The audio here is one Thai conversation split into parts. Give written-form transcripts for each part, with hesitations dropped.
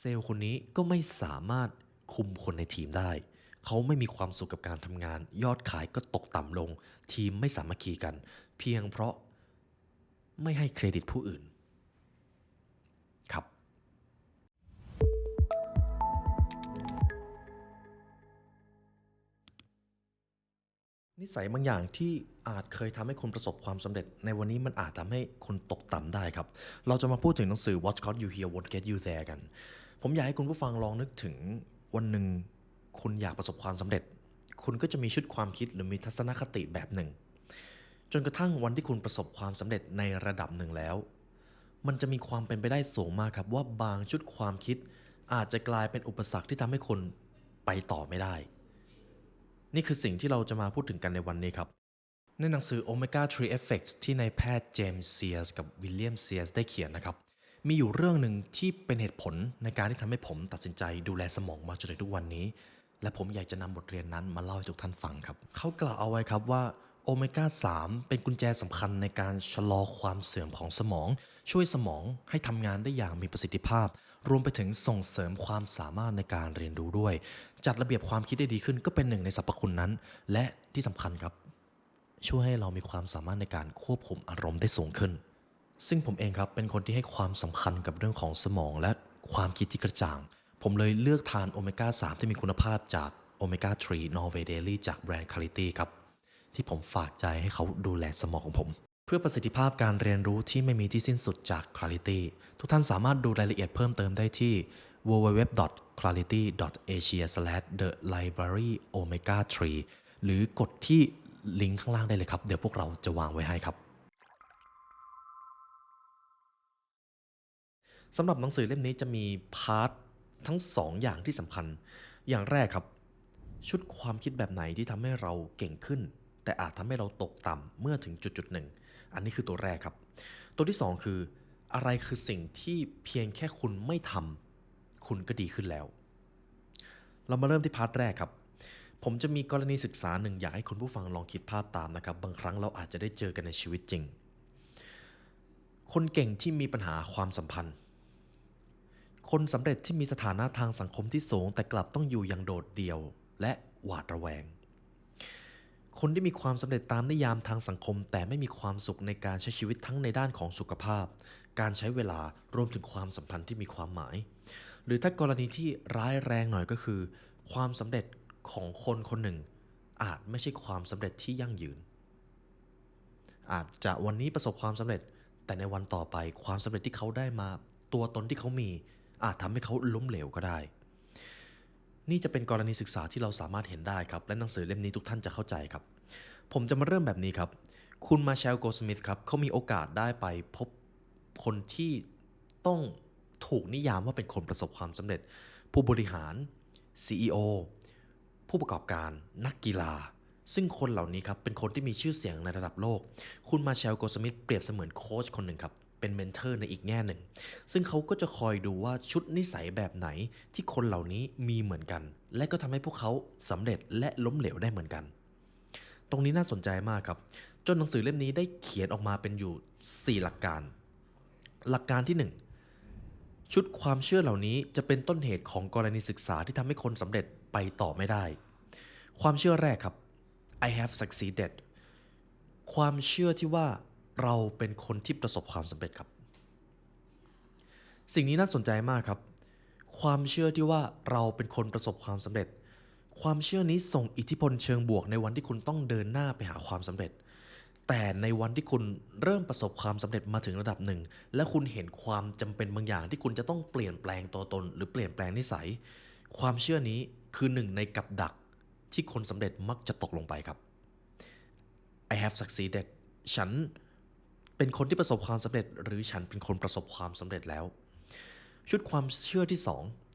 เซลล์คนนี้ก็ไม่สามารถคุมคนในทีมได้เขาไม่มีความสุขกับการทำงานยอดขายก็ตกต่ำลงทีมไม่สามัคคีกันเพียงเพราะไม่ให้เครดิตผู้อื่นครับนิสัยบางอย่างที่อาจเคยทำให้คนประสบความสำเร็จในวันนี้มันอาจทำให้คนตกต่ำได้ครับเราจะมาพูดถึงหนังสือ What Got You Here Won't Get You There กันผมอยากให้คุณผู้ฟังลองนึกถึงวันหนึ่งคุณอยากประสบความสำเร็จคุณก็จะมีชุดความคิดหรือมีทัศนคติแบบหนึ่งจนกระทั่งวันที่คุณประสบความสำเร็จในระดับหนึ่งแล้วมันจะมีความเป็นไปได้สูงมากครับว่าบางชุดความคิดอาจจะกลายเป็นอุปสรรคที่ทำให้คนไปต่อไม่ได้ นี่คือสิ่งที่เราจะมาพูดถึงกันในวันนี้ครับในหนังสือ Omega 3 Effects ที่นายแพทย์เจมส์เซียร์สกับวิลเลียมเซียร์สได้เขียนนะครับมีอยู่เรื่องหนึ่งที่เป็นเหตุผลในการที่ทำให้ผมตัดสินใจดูแลสมองมาจนถึงทุกวันนี้และผมอยากจะนำบทเรียนนั้นมาเล่าให้ทุกท่านฟังครับเขากล่าวเอาไว้ครับว่าโอเมก้า3เป็นกุญแจสำคัญในการชะลอความเสื่อมของสมองช่วยสมองให้ทำงานได้อย่างมีประสิทธิภาพรวมไปถึงส่งเสริมความสามารถในการเรียนรู้ด้วยจัดระเบียบความคิดได้ดีขึ้นก็เป็นหนึ่งในสรรพคุณนั้นและที่สำคัญครับช่วยให้เรามีความสามารถในการควบคุมอารมณ์ได้สูงขึ้นซึ่งผมเองครับเป็นคนที่ให้ความสำคัญกับเรื่องของสมองและความคิดที่กระจ่างผมเลยเลือกทานโอเมก้า3ที่มีคุณภาพจากโอเมก้า3 Norway Daily จากแบรนด์ Quality ครับที่ผมฝากใจให้เขาดูแลสมองของผมเพื่อประสิทธิภาพการเรียนรู้ที่ไม่มีที่สิ้นสุดจาก Quality ทุกท่านสามารถดูรายละเอียดเพิ่มเติมได้ที่ www.clarity.asia/thelibraryomega3 หรือกดที่ลิงก์ข้างล่างได้เลยครับเดี๋ยวพวกเราจะวางไว้ให้ครับสำหรับหนังสือเล่มนี้จะมีพาร์ททั้ง2 อย่างที่สำคัญอย่างแรกครับชุดความคิดแบบไหนที่ทำให้เราเก่งขึ้นแต่อาจทำให้เราตกต่ำเมื่อถึงจุดๆหนึ่งอันนี้คือตัวแรกครับตัวที่2คืออะไรคือสิ่งที่เพียงแค่คุณไม่ทำคุณก็ดีขึ้นแล้วเรามาเริ่มที่พาร์ทแรกครับผมจะมีกรณีศึกษาหนึ่งอยากให้คุณผู้ฟังลองคิดภาพตามนะครับบางครั้งเราอาจจะได้เจอกันในชีวิตจริงคนเก่งที่มีปัญหาความสัมพันธ์ คนสำเร็จที่มีสถานะทางสังคมที่สูงแต่กลับต้องอยู่อย่างโดดเดี่ยวและหวาดระแวง คนที่มีความสำเร็จตามนิยามทางสังคมแต่ไม่มีความสุขในการใช้ชีวิตทั้งในด้านของสุขภาพ การใช้เวลารวมถึงความสัมพันธ์ที่มีความหมาย หรือถ้ากรณีที่ร้ายแรงหน่อยก็คือความสำเร็จของคนคนหนึ่งอาจไม่ใช่ความสำเร็จที่ยั่งยืน อาจจะวันนี้ประสบความสำเร็จแต่ในวันต่อไปความสำเร็จที่เขาได้มาตัวตนที่เขามีอาจทำให้เขาล้มเหลวก็ได้นี่จะเป็นกรณีศึกษาที่เราสามารถเห็นได้ครับและหนังสือเล่มนี้ทุกท่านจะเข้าใจครับผมจะมาเริ่มแบบนี้ครับคุณมาเชลโกลสมิธครับเขามีโอกาสได้ไปพบคนที่ต้องถูกนิยามว่าเป็นคนประสบความสำเร็จผู้บริหาร CEO ผู้ประกอบการนักกีฬาซึ่งคนเหล่านี้ครับเป็นคนที่มีชื่อเสียงในระดับโลกคุณมาเชลโกลสมิธเปรียบเสมือนโค้ชคนหนึ่งครับเป็นเมนเทอร์ในอีกแง่หนึ่งซึ่งเขาก็จะคอยดูว่าชุดนิสัยแบบไหนที่คนเหล่านี้มีเหมือนกันและก็ทำให้พวกเขาสำเร็จและล้มเหลวได้เหมือนกันตรงนี้น่าสนใจมากครับจนหนังสือเล่มนี้ได้เขียนออกมาเป็นอยู่4หลักการหลักการที่1 ชุดความเชื่อเหล่านี้จะเป็นต้นเหตุของกรณีศึกษาที่ทำให้คนสำเร็จไปต่อไม่ได้ ความเชื่อแรกครับ I have succeeded ความเชื่อที่ว่าเราเป็นคนที่ประสบความสำเร็จครับ สิ่งนี้น่าสนใจมากครับ ความเชื่อที่ว่าเราเป็นคนประสบความสำเร็จ ความเชื่อนี้ส่งอิทธิพลเชิงบวกในวันที่คุณต้องเดินหน้าไปหาความสำเร็จ แต่ในวันที่คุณเริ่มประสบความสำเร็จมาถึงระดับหนึ่งและคุณเห็นความจำเป็นบางอย่างที่คุณจะต้องเปลี่ยนแปลงตัวตนหรือเปลี่ยนแปลงนิสัยความเชื่อนี้คือหนึ่งในกับดักที่คนสำเร็จมักจะตกลงไปครับ I have succeeded ฉันเป็นคนที่ประสบความสำเร็จหรือฉันเป็นคนประสบความสำเร็จแล้วชุดความเชื่อที่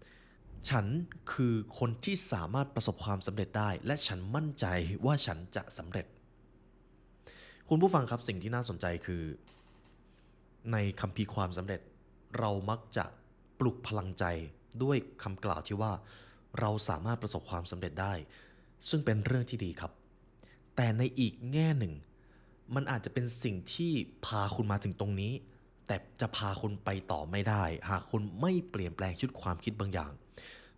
2ฉันคือคนที่สามารถประสบความสำเร็จได้และฉันมั่นใจว่าฉันจะสำเร็จคุณผู้ฟังครับสิ่งที่น่าสนใจคือในคัมภีร์ความสำเร็จเรามักจะปลุกพลังใจด้วยคำกล่าวที่ว่าเราสามารถประสบความสำเร็จได้ซึ่งเป็นเรื่องที่ดีครับแต่ในอีกแง่หนึ่งมันอาจจะเป็นสิ่งที่พาคุณมาถึงตรงนี้ แต่จะพาคุณไปต่อไม่ได้หากคุณไม่เปลี่ยนแปลงชุดความคิดบางอย่าง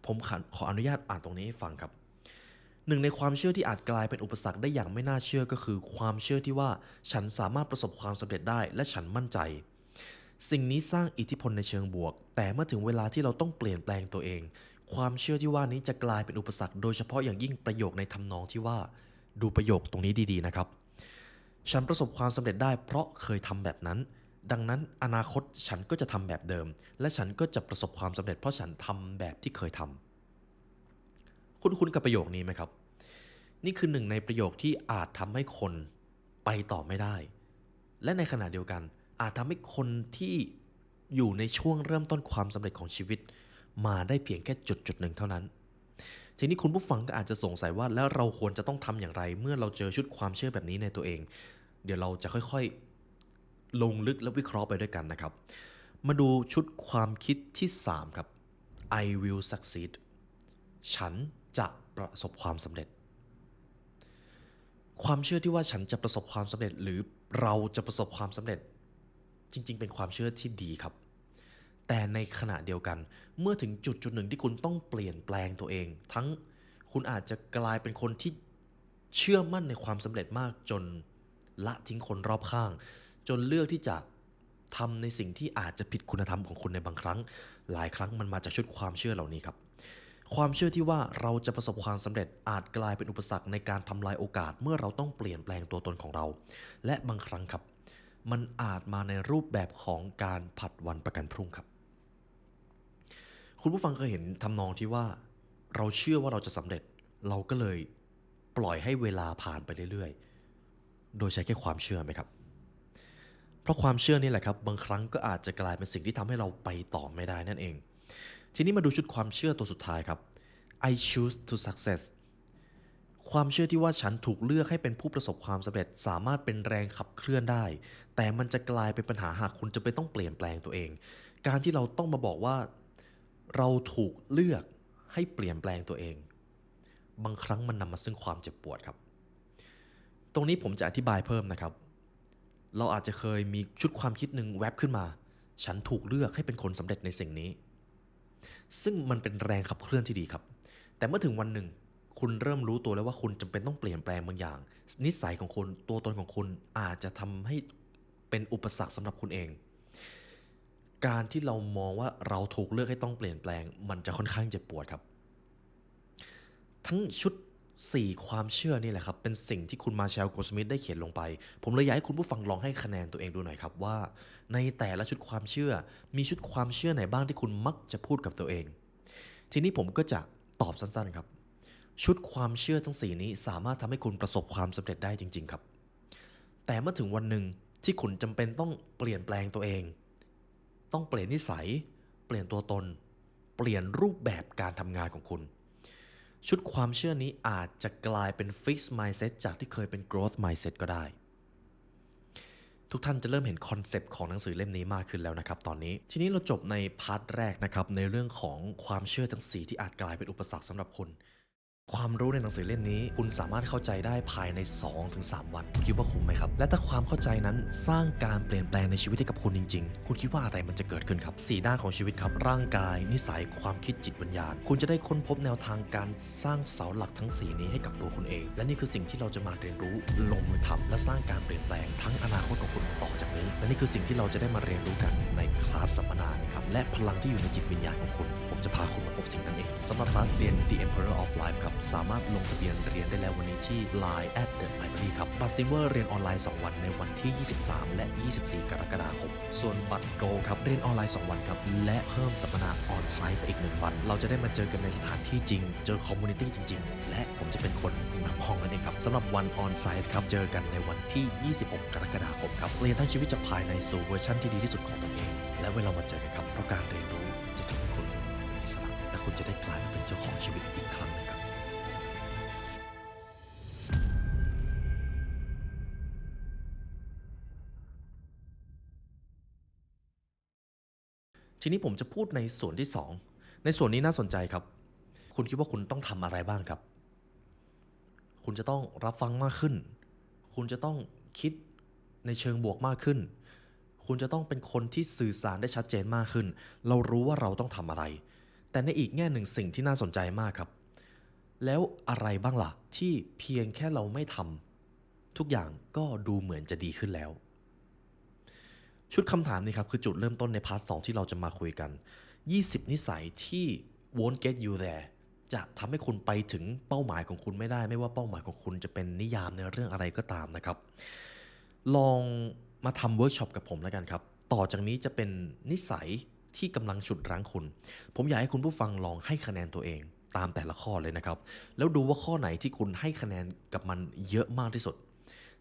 ผมขออนุญาตอ่านตรงนี้ให้ฟังครับหนึ่งในความเชื่อที่อาจกลายเป็นอุปสรรคได้อย่างไม่น่าเชื่อก็คือความเชื่อที่ว่าฉันสามารถประสบความสำเร็จได้และฉันมั่นใจสิ่งนี้สร้างอิทธิพลในเชิงบวกแต่เมื่อถึงเวลาที่เราต้องเปลี่ยนแปลงตัวเองความเชื่อที่ว่านี้จะกลายเป็นอุปสรรคโดยเฉพาะอย่างยิ่งประโยคในทำนองที่ว่าดูประโยคตรงนี้ดีๆนะครับฉันประสบความสำเร็จได้เพราะเคยทำแบบนั้นดังนั้นอนาคตฉันก็จะทำแบบเดิมและฉันก็จะประสบความสำเร็จเพราะฉันทำแบบที่เคยทำคุ้นๆกับประโยคนี้ไหมครับนี่คือหนึ่งในประโยคที่อาจทำให้คนไปต่อไม่ได้และในขณะเดียวกันอาจทำให้คนที่อยู่ในช่วงเริ่มต้นความสำเร็จของชีวิตมาได้เพียงแค่จุดหนึ่งเท่านั้นทีนี้คุณผู้ฟังก็อาจจะสงสัยว่าแล้วเราควรจะต้องทำอย่างไรเมื่อเราเจอชุดความเชื่อแบบนี้ในตัวเองเดี๋ยวเราจะค่อยๆลงลึกและวิเคราะห์ไปด้วยกันนะครับมาดูชุดความคิดที่3ครับ I will succeed ฉันจะประสบความสำเร็จความเชื่อที่ว่าฉันจะประสบความสำเร็จหรือเราจะประสบความสำเร็จจริงๆเป็นความเชื่อที่ดีครับแต่ในขณะเดียวกันเมื่อถึงจุดหนึ่งที่คุณต้องเปลี่ยนแปลงตัวเองทั้งคุณอาจจะกลายเป็นคนที่เชื่อมั่นในความสำเร็จมากจนละทิ้งคนรอบข้างจนเลือกที่จะทำในสิ่งที่อาจจะผิดคุณธรรมของคุณในบางครั้งหลายครั้งมันมาจากชุดความเชื่อเหล่านี้ครับความเชื่อที่ว่าเราจะประสบความสำเร็จอาจกลายเป็นอุปสรรคในการทำลายโอกาสเมื่อเราต้องเปลี่ยนแปลงตัวตนของเราและบางครั้งครับมันอาจมาในรูปแบบของการผัดวันประกันพรุ่งครับคุณผู้ฟังเคยเห็นทำนองที่ว่าเราเชื่อว่าเราจะสำเร็จเราก็เลยปล่อยให้เวลาผ่านไปเรื่อยๆโดยใช้แค่ความเชื่อไหมครับ เพราะความเชื่อนี่แหละครับบางครั้งก็อาจจะกลายเป็นสิ่งที่ทำให้เราไปต่อไม่ได้นั่นเองทีนี้มาดูชุดความเชื่อตัวสุดท้ายครับ I choose to success ความเชื่อที่ว่าฉันถูกเลือกให้เป็นผู้ประสบความสำเร็จสามารถเป็นแรงขับเคลื่อนได้แต่มันจะกลายเป็นปัญหาหากคุณจะไปต้องเปลี่ยนแปลงตัวเองการที่เราต้องมาบอกว่าเราถูกเลือกให้เปลี่ยนแปลงตัวเองบางครั้งมันนำมาซึ่งความเจ็บปวดครับตรงนี้ผมจะอธิบายเพิ่มนะครับ เราอาจจะเคยมีชุดความคิดหนึ่งแวบขึ้นมา ฉันถูกเลือกให้เป็นคนสำเร็จในสิ่งนี้ ซึ่งมันเป็นแรงขับเคลื่อนที่ดีครับ แต่เมื่อถึงวันหนึ่งคุณเริ่มรู้ตัวแล้วว่าคุณจำเป็นต้องเปลี่ยนแปลงบางอย่าง นิสัยของคุณตัวตนของคุณอาจจะทำให้เป็นอุปสรรคสำหรับคุณเอง การที่เรามองว่าเราถูกเลือกให้ต้องเปลี่ยนแปลงมันจะค่อนข้างเจ็บปวดครับ ทั้งชุด4ความเชื่อนี่แหละครับเป็นสิ่งที่คุณมาเชลโกสมิธได้เขียนลงไปผมเลยอยากให้คุณผู้ฟังลองให้คะแนนตัวเองดูหน่อยครับว่าในแต่ละชุดความเชื่อมีชุดความเชื่อไหนบ้างที่คุณมักจะพูดกับตัวเองทีนี้ผมก็จะตอบสั้นๆครับชุดความเชื่อทั้ง4นี้สามารถทำให้คุณประสบความสำเร็จได้จริงๆครับแต่เมื่อถึงวันหนึ่งที่คุณจำเป็นต้องเปลี่ยนแปลงตัวเองต้องเปลี่ยนนิสัยเปลี่ยนตัวตนเปลี่ยนรูปแบบการทำงานของคุณ ชุดความเชื่อนี้อาจจะกลายเป็น fixed mindset จากที่เคยเป็น growth mindset ก็ได้ ทุกท่านจะเริ่มเห็นคอนเซปต์ของหนังสือเล่มนี้มากขึ้นแล้วนะครับตอนนี้ ทีนี้เราจบในพาร์ทแรกนะครับในเรื่องของความเชื่อทั้ง4ที่อาจกลายเป็นอุปสรรคสำหรับคุณ ความรู้ในหนังสือเล่มนี้คุณสามารถเข้าใจได้ภายใน 2-3 วันคุณคิดว่าคุ้มไหมครับและถ้าความเข้าใจนั้นสร้างการเปลี่ยนแปลงในชีวิตให้กับคุณจริงๆคุณคิดว่าอะไรมันจะเกิดขึ้นครับ4ด้านของชีวิตครับร่างกายนิสัยความคิดจิตวิญญาณคุณจะได้ค้นพบแนวทางการสร้างเสาหลักทั้ง4นี้ให้กับตัวคุณเองและนี่คือสิ่งที่เราจะมาเรียนรู้ลงมือทำและสร้างการเปลี่ยนแปลงทั้งอนาคตของคุณต่อจากนี้และนี่คือสิ่งที่เราจะได้มาเรียนรู้กันในคลาสสัมมนานะครับและพลังที่อยู่ในจิตวิญญาณของคุณผมจะพาคุณมาพบสิ่งนั้นเองสำหรับคลาสเรียน The Emperor of Life ครับสามารถลงทะเบียนเรียนได้แล้ววันนี้ที่ Line @TheLibrary ครับบัตรซิลเวอร์เรียนออนไลน์2วันในวันที่23และ24กรกฎาคมส่วนบัตรโกลครับเรียนออนไลน์2วันครับและเพิ่มสัมมนาออนไซต์ไปอีก1วันเราจะได้มาเจอกันในสถานที่จริงเจอคอมมูนิตี้จริงๆและผมจะเป็นคนนำห้องนั่นเองครับสำหรับวันออนไซต์ครับเจอกันในวันที่26กรกฎาคมครับเรียนทั้งชีวิตจากภายในสู่เวอร์ชันที่ดีที่สุดของตนเองและเวลามาเจอกันครับเพราะการเรียนรู้จะทำให้คุณเป็นอิสระและคุณจะได้กลายมาเป็นเจ้าของชีวิตอีกครั้งหนึงครับทีนี้ผมจะพูดในส่วนที่2ในส่วนนี้น่าสนใจครับคุณคิดว่าคุณต้องทำอะไรบ้างครับคุณจะต้องรับฟังมากขึ้นคุณจะต้องคิดในเชิงบวกมากขึ้น คุณจะต้องเป็นคนที่สื่อสารได้ชัดเจนมากขึ้นเรารู้ว่าเราต้องทำอะไรแต่ในอีกแง่หนึ่งสิ่งที่น่าสนใจมากครับแล้วอะไรบ้างล่ะที่เพียงแค่เราไม่ทำทุกอย่างก็ดูเหมือนจะดีขึ้นแล้วชุดคำถามนี้ครับคือจุดเริ่มต้นในพาร์ท2ที่เราจะมาคุยกัน20นิสัยที่ won't get you there จะทำให้คุณไปถึงเป้าหมายของคุณไม่ได้ไม่ว่าเป้าหมายของคุณจะเป็นนิยามในเรื่องอะไรก็ตามนะครับลองมาทำเวิร์กช็อปกับผมแล้วกันครับต่อจากนี้จะเป็นนิสัยที่กำลังฉุดรั้งคุณผมอยากให้คุณผู้ฟังลองให้คะแนนตัวเองตามแต่ละข้อเลยนะครับแล้วดูว่าข้อไหนที่คุณให้คะแนนกับมันเยอะมากที่สุด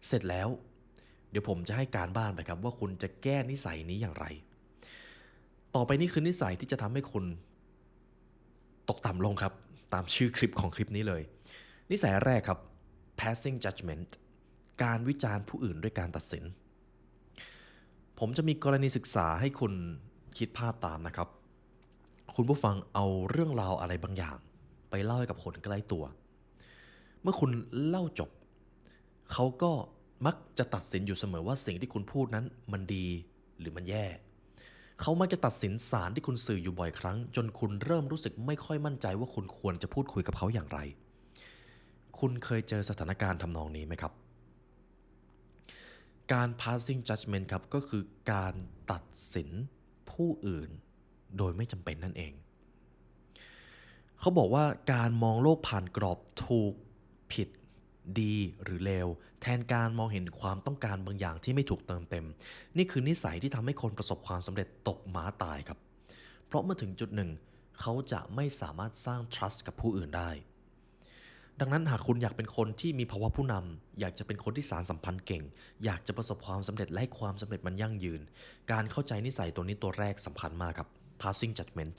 เสร็จแล้วเดี๋ยวผมจะให้การบ้านไปครับว่าคุณจะแก้นิสัยนี้อย่างไรต่อไปนี้คือนิสัยที่จะทำให้คุณตกต่ำลงครับตามชื่อคลิปของคลิปนี้เลยนิสัยแรกครับ passing judgment การวิจารณ์ผู้อื่นด้วยการตัดสินผมจะมีกรณีศึกษาให้คุณคิดภาพตามนะครับคุณผู้ฟังเอาเรื่องราวอะไรบางอย่างไปเล่าให้กับคนใกล้ตัวเมื่อคุณเล่าจบเขาก็มักจะตัดสินอยู่เสมอว่าสิ่งที่คุณพูดนั้นมันดีหรือมันแย่เขามักจะตัดสินสารที่คุณสื่ออยู่บ่อยครั้งจนคุณเริ่มรู้สึกไม่ค่อยมั่นใจว่าคุณควรจะพูดคุยกับเขาอย่างไรคุณเคยเจอสถานการณ์ทำนองนี้ไหมครับการ passing judgment ครับก็คือการตัดสินผู้อื่นโดยไม่จำเป็นนั่นเองเขาบอกว่าการมองโลกผ่านกรอบถูกผิดดีหรือเลวแทนการมองเห็นความต้องการบางอย่างที่ไม่ถูกเติมเต็มนี่คือนิสัยที่ทำให้คนประสบความสำเร็จตกม้าตายครับเพราะเมื่อถึงจุดหนึ่งเขาจะไม่สามารถสร้าง trust กับผู้อื่นได้ดังนั้นหากคุณอยากเป็นคนที่มีภาวะผู้นำอยากจะเป็นคนที่สานสัมพันธ์เก่งอยากจะประสบความสำเร็จและให้ความสำเร็จมันยั่งยืนการเข้าใจนิสัยตัวนี้ตัวแรกสำคัญมากครับ passing judgment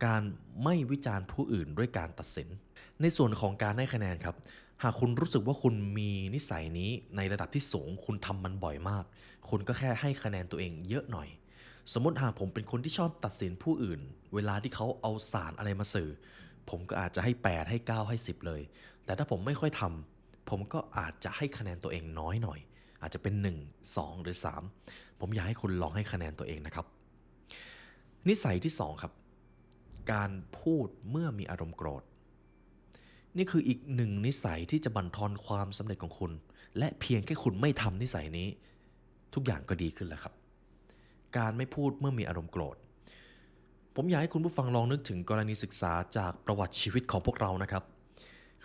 การไม่วิจารณ์ผู้อื่นด้วยการตัดสินในส่วนของการให้คะแนนครับหากคุณรู้สึกว่าคุณมีนิสัยนี้ในระดับที่สูงคุณทำมันบ่อยมากคุณก็แค่ให้คะแนนตัวเองเยอะหน่อยสมมติหากผมเป็นคนที่ชอบตัดสินผู้อื่นเวลาที่เขาเอาสารอะไรมาสื่อผมก็อาจจะให้8ให้9ให้10เลยแต่ถ้าผมไม่ค่อยทำผมก็อาจจะให้คะแนนตัวเองน้อยหน่อยอาจจะเป็น1 2หรือ3ผมอยากให้คุณลองให้คะแนนตัวเองนะครับนิสัยที่2ครับการพูดเมื่อมีอารมณ์โกรธนี่คืออีกหนึ่งนิสัยที่จะบั่นทอนความสำเร็จของคุณและเพียงแค่คุณไม่ทำนิสัยนี้ทุกอย่างก็ดีขึ้นแล้วครับการไม่พูดเมื่อมีอารมณ์โกรธผมอยากให้คุณผู้ฟังลองนึกถึงกรณีศึกษาจากประวัติชีวิตของพวกเรานะครับ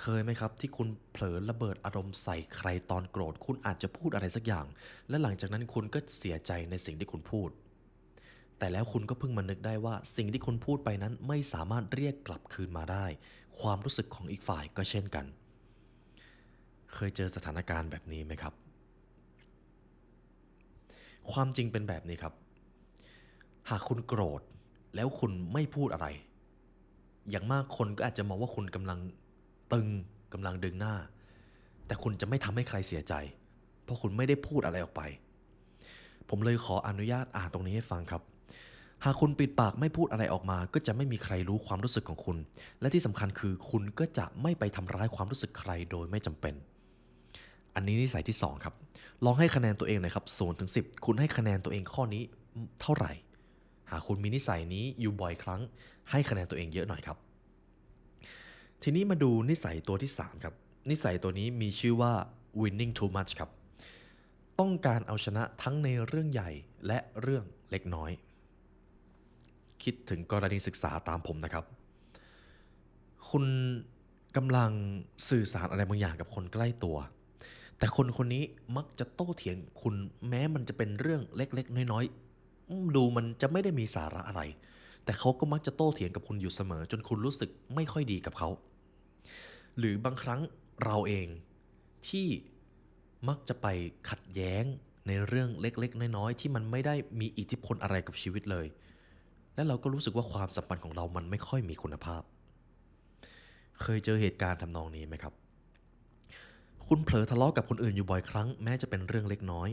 เคยไหมครับที่คุณเผลอระเบิดอารมณ์ใส่ใครตอนโกรธคุณอาจจะพูดอะไรสักอย่างและหลังจากนั้นคุณก็เสียใจในสิ่งที่คุณพูดแต่แล้วคุณก็เพิ่งมานึกได้ว่าสิ่งที่คุณพูดไปนั้นไม่สามารถเรียกกลับคืนมาได้ความรู้สึกของอีกฝ่ายก็เช่นกันเคยเจอสถานการณ์แบบนี้ไหมครับความจริงเป็นแบบนี้ครับหากคุณโกรธแล้วคุณไม่พูดอะไรอย่างมากคนก็อาจจะมองว่าคุณกำลังตึงกำลังดึงหน้าแต่คุณจะไม่ทำให้ใครเสียใจเพราะคุณไม่ได้พูดอะไรออกไปผมเลยขออนุญาตอ่านตรงนี้ให้ฟังครับหากคุณปิดปากไม่พูดอะไรออกมาก็จะไม่มีใครรู้ความรู้สึกของคุณและที่สำคัญคือคุณก็จะไม่ไปทำร้ายความรู้สึกใครโดยไม่จำเป็นอันนี้นิสัยที่2ครับลองให้คะแนนตัวเองหน่อยครับ0 ถึง 10คุณให้คะแนนตัวเองข้อนี้เท่าไหร่หากคุณมีนิสัยนี้อยู่บ่อยครั้งให้คะแนนตัวเองเยอะหน่อยครับทีนี้มาดูนิสัยตัวที่3ครับนิสัยตัวนี้มีชื่อว่า winning too much ครับต้องการเอาชนะทั้งในเรื่องใหญ่และเรื่องเล็กน้อยคิดถึงกรณีศึกษาตามผมนะครับคุณกำลังสื่อสารอะไรบางอย่างกับคนใกล้ตัวแต่คนคนนี้มักจะโต้เถียงคุณแม้มันจะเป็นเรื่องเล็กๆน้อยๆดูมันจะไม่ได้มีสาระอะไรแต่เขาก็มักจะโต้เถียงกับคุณอยู่เสมอจนคุณรู้สึกไม่ค่อยดีกับเขาหรือบางครั้งเราเองที่มักจะไปขัดแย้งในเรื่องเล็กๆน้อยๆที่มันไม่ได้มีอิทธิพลอะไรกับชีวิตเลยและเราก็รู้สึกว่าความสัมพันธ์ของเรามันไม่ค่อยมีคุณภาพเคยเจอเหตุการณ์ทำนองนี้ไหมครับคุณเผลอทะเลาะกับคนอื่นอยู่บ่อยครั้งแม้จะเป็นเรื่องเล็กน้อย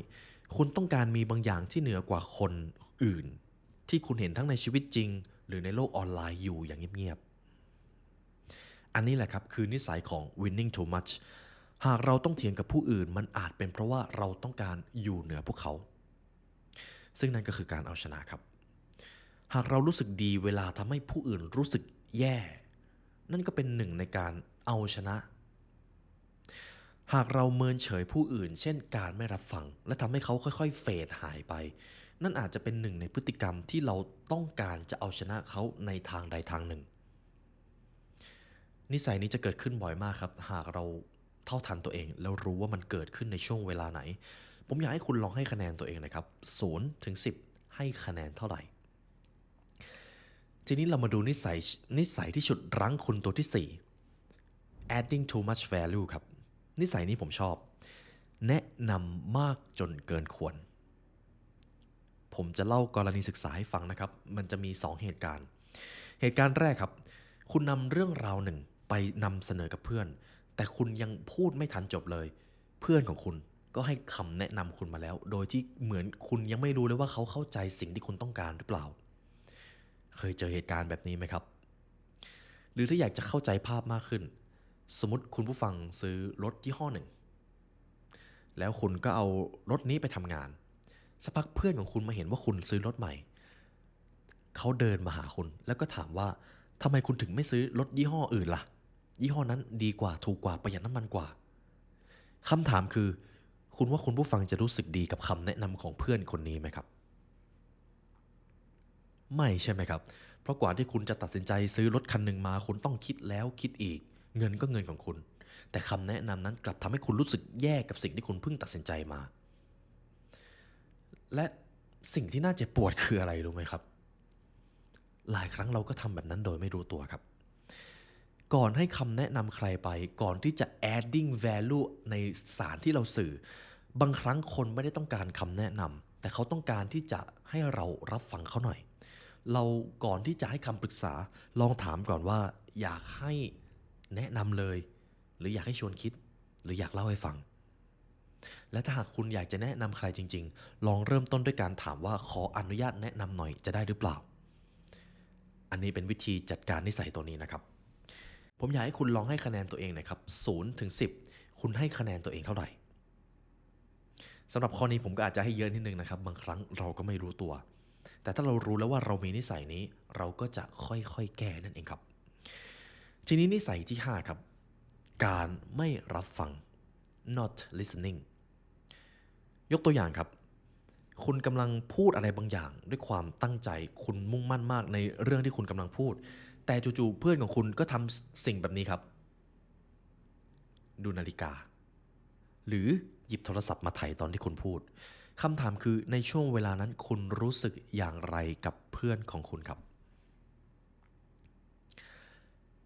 คุณต้องการมีบางอย่างที่เหนือกว่าคนอื่นที่คุณเห็นทั้งในชีวิตจริงหรือในโลกออนไลน์อยู่อย่างเงียบๆอันนี้แหละครับคือนิสัยของ winning too much หากเราต้องเถียงกับผู้อื่นมันอาจเป็นเพราะว่าเราต้องการอยู่เหนือพวกเขา ซึ่งนั่นก็คือการเอาชนะครับหากเรารู้สึกดีเวลาทำให้ผู้อื่นรู้สึกแย่นั่นก็เป็นหนึ่งในการเอาชนะหากเราเมินเฉยผู้อื่นเช่นการไม่รับฟังและทำให้เขาค่อยๆเฟดหายไปนั่นอาจจะเป็นหนึ่งในพฤติกรรมที่เราต้องการจะเอาชนะเขาในทางใดทางหนึ่งนิสัยนี้จะเกิดขึ้นบ่อยมากครับหากเราเท่าทันตัวเองแล้วรู้ว่ามันเกิดขึ้นในช่วงเวลาไหนผมอยากให้คุณลองให้คะแนนตัวเองนะครับ0 ถึง 10ให้คะแนนเท่าไหร่ทีนี้เรามาดูนิสัยที่ฉุดรั้งคุณตัวที่4 adding too much value ครับนิสัยนี้ผมชอบแนะนำมากจนเกินควรผมจะเล่ากรณีศึกษาให้ฟังนะครับมันจะมี2เหตุการณ์แรกครับคุณนำเรื่องราวหนึ่งไปนำเสนอกับเพื่อนแต่คุณยังพูดไม่ทันจบเลยเพื่อนของคุณก็ให้คำแนะนำคุณมาแล้วโดยที่เหมือนคุณยังไม่รู้เลยว่าเขาเข้าใจสิ่งที่คุณต้องการหรือเปล่าเคยเจอเหตุการณ์แบบนี้ไหมครับหรือถ้าอยากจะเข้าใจภาพมากขึ้นสมมติคุณผู้ฟังซื้อรถยี่ห้อหนึ่งแล้วคุณก็เอารถนี้ไปทำงานสักพักเพื่อนของคุณมาเห็นว่าคุณซื้อรถใหม่เขาเดินมาหาคุณแล้วก็ถามว่าทำไมคุณถึงไม่ซื้อรถยี่ห้ออื่นล่ะยี่ห้อนั้นดีกว่าถูกกว่าประหยัดน้ำมันกว่าคำถามคือคุณว่าคุณผู้ฟังจะรู้สึกดีกับคำแนะนำของเพื่อนคนนี้ไหมครับไม่ใช่ไหมครับเพราะกว่าที่คุณจะตัดสินใจซื้อรถคันหนึ่งมาคุณต้องคิดแล้วคิดอีกเงินก็เงินของคุณแต่คำแนะนำนั้นกลับทำให้คุณรู้สึกแย่กับสิ่งที่คุณเพิ่งตัดสินใจมาและสิ่งที่น่าเจ็บปวดคืออะไรรู้ไหมครับหลายครั้งเราก็ทำแบบนั้นโดยไม่รู้ตัวครับก่อนให้คำแนะนำใครไปก่อนที่จะ adding value ในสารที่เราสื่อบางครั้งคนไม่ได้ต้องการคำแนะนำแต่เขาต้องการที่จะให้เรารับฟังเขาหน่อยเราก่อนที่จะให้คำปรึกษาลองถามก่อนว่าอยากให้แนะนำเลยหรืออยากให้ชวนคิดหรืออยากเล่าให้ฟังและถ้าหากคุณอยากจะแนะนำใครจริงๆลองเริ่มต้นด้วยการถามว่าขออนุญาตแนะนำหน่อยจะได้หรือเปล่าอันนี้เป็นวิธีจัดการนิสัยตัวนี้นะครับผมอยากให้คุณลองให้คะแนนตัวเองนะครับ0 ถึง 10คุณให้คะแนนตัวเองเท่าไหร่สำหรับข้อนี้ผมก็อาจจะให้เยอะนิดนึงนะครับบางครั้งเราก็ไม่รู้ตัวแต่ถ้าเรารู้แล้วว่าเรามีนิสัยนี้เราก็จะค่อยๆแก้นั่นเองครับทีนี้นิสัยที่5ครับการไม่รับฟัง not listening ยกตัวอย่างครับคุณกำลังพูดอะไรบางอย่างด้วยความตั้งใจคุณมุ่งมั่นมากในเรื่องที่คุณกำลังพูดแต่จู่ๆเพื่อนของคุณก็ทำสิ่งแบบนี้ครับดูนาฬิกาหรือหยิบโทรศัพท์มาถ่ายตอนที่คุณพูดคำถามคือในช่วงเวลานั้นคุณรู้สึกอย่างไรกับเพื่อนของคุณครับ